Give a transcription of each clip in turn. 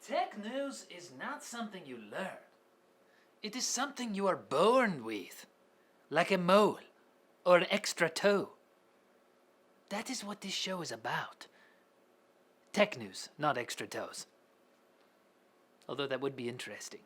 Tech news is not something you learn. It is something you are born with, like a mole or an extra toe. That is what this show is about. Tech news, not extra toes. Although that would be interesting.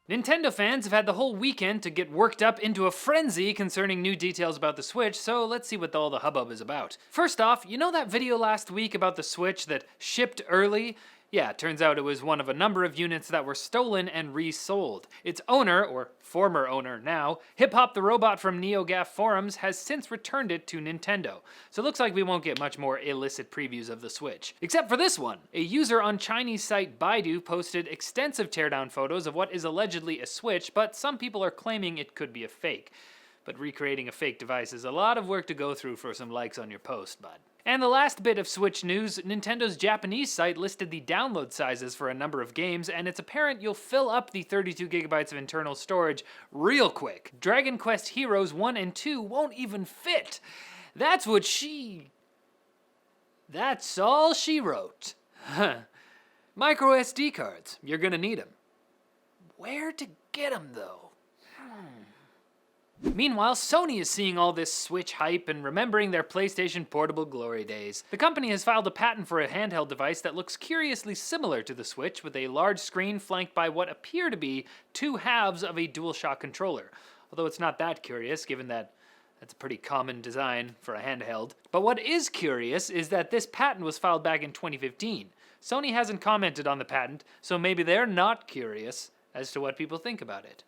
Nintendo fans have had the whole weekend to get worked up into a frenzy concerning new details about the Switch, so let's see what all the hubbub is about. First off, you know that video last week about the Switch that shipped early? Yeah, turns out it was one of a number of units that were stolen and resold. Its owner, or former owner now, Hip Hop the Robot from NeoGAF forums, has since returned it to Nintendo. So it looks like we won't get much more illicit previews of the Switch. Except for this one. A user on Chinese site Baidu posted extensive teardown photos of what is allegedly a Switch, but some people are claiming it could be a fake. But recreating a fake device is a lot of work to go through for some likes on your post, bud. And the last bit of Switch news, Nintendo's Japanese site listed the download sizes for a number of games, and it's apparent you'll fill up the 32 gigabytes of internal storage real quick. Dragon Quest Heroes 1 and 2 won't even fit. That's all she wrote. Micro SD cards, you're gonna need them. Where to get them though? Meanwhile, Sony is seeing all this Switch hype and remembering their PlayStation Portable glory days. The company has filed a patent for a handheld device that looks curiously similar to the Switch, with a large screen flanked by what appear to be two halves of a DualShock controller. Although it's not that curious, given that that's a pretty common design for a handheld. But what is curious is that this patent was filed back in 2015. Sony hasn't commented on the patent, so maybe they're not curious as to what people think about it.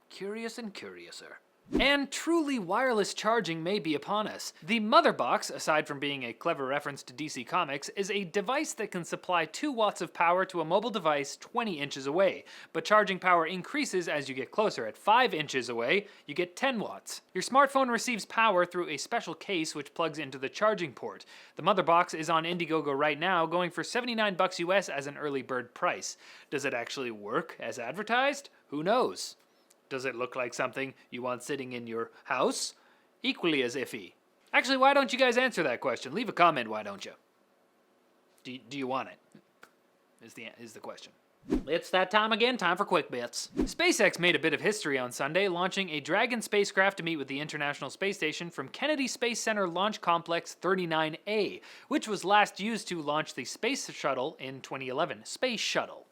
Curious and curiouser. And truly wireless charging may be upon us. The MotherBox, aside from being a clever reference to DC Comics, is a device that can supply 2 watts of power to a mobile device 20 inches away, but charging power increases as you get closer. At 5 inches away, you get 10 watts. Your smartphone receives power through a special case which plugs into the charging port. The MotherBox is on Indiegogo right now, going for $79 US as an early bird price. Does it actually work as advertised? Who knows? Does it look like something you want sitting in your house? Equally as iffy. Actually, why don't you guys answer that question? Leave a comment, why don't you? Do you want it? Is the question. It's that time again, time for quick bits. SpaceX made a bit of history on Sunday, launching a Dragon spacecraft to meet with the International Space Station from Kennedy Space Center Launch Complex 39A, which was last used to launch the Space Shuttle in 2011. Space Shuttle.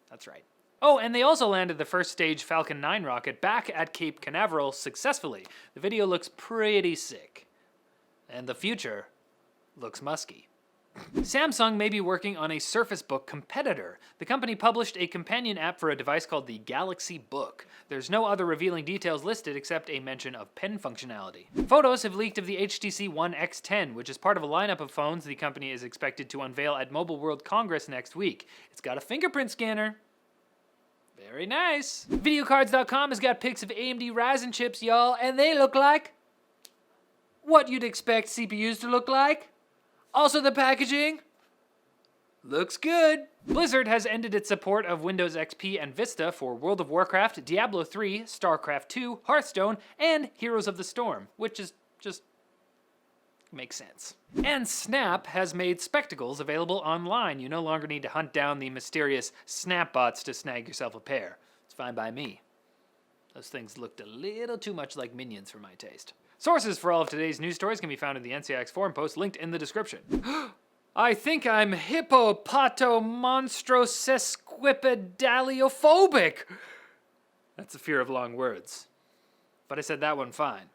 That's right. Oh, and they also landed the first stage Falcon 9 rocket back at Cape Canaveral successfully. The video looks pretty sick. And the future looks musky. Samsung may be working on a Surface Book competitor. The company published a companion app for a device called the Galaxy Book. There's no other revealing details listed except a mention of pen functionality. Photos have leaked of the HTC One X10, which is part of a lineup of phones the company is expected to unveil at Mobile World Congress next week. It's got a fingerprint scanner. Very nice. Videocards.com has got pics of AMD Ryzen chips, y'all, and they look like what you'd expect CPUs to look like. Also, the packaging looks good. Blizzard has ended its support of Windows XP and Vista for World of Warcraft, Diablo 3, StarCraft 2, Hearthstone, and Heroes of the Storm, which is just makes sense. And Snap has made spectacles available online. You no longer need to hunt down the mysterious Snap bots to snag yourself a pair. It's fine by me. Those things looked a little too much like Minions for my taste. Sources for all of today's news stories can be found in the NCIX forum post linked in the description. I think I'm hippopotomonstrosesquipedaliophobic. That's the fear of long words. But I said that one fine.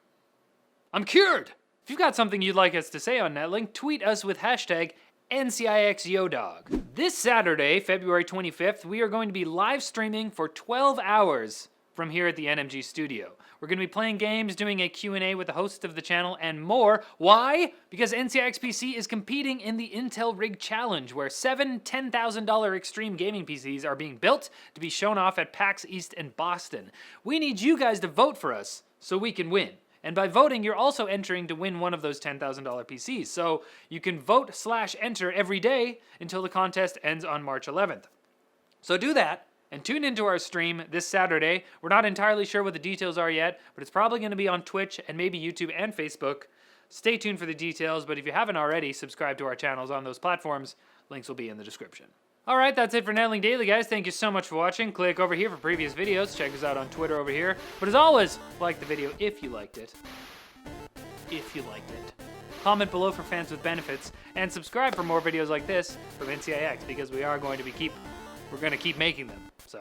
I'm cured! If you've got something you'd like us to say on Netlink, tweet us with hashtag NCIXYodog. This Saturday, February 25th, we are going to be live streaming for 12 hours from here at the NMG studio. We're going to be playing games, doing a Q&A with the hosts of the channel, and more. Why? Because NCIX PC is competing in the Intel Rig Challenge, where 7 $10,000 extreme gaming PCs are being built to be shown off at PAX East in Boston. We need you guys to vote for us so we can win. And by voting, you're also entering to win one of those $10,000 PCs. So you can vote/enter every day until the contest ends on March 11th. So do that, And tune into our stream this Saturday. We're not entirely sure what the details are yet, but it's probably going to be on Twitch and maybe YouTube and Facebook. Stay tuned for the details, but if you haven't already, subscribe to our channels on those platforms. Links will be in the description. Alright, that's it for Handling Daily, guys. Thank you so much for watching. Click over here for previous videos. Check us out on Twitter over here. But as always, like the video if you liked it. If you liked it. Comment below for fans with benefits, and subscribe for more videos like this from NCIX, because we're going to keep making them. So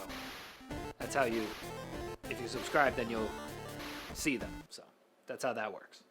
that's how if you subscribe, then you'll see them. So that's how that works.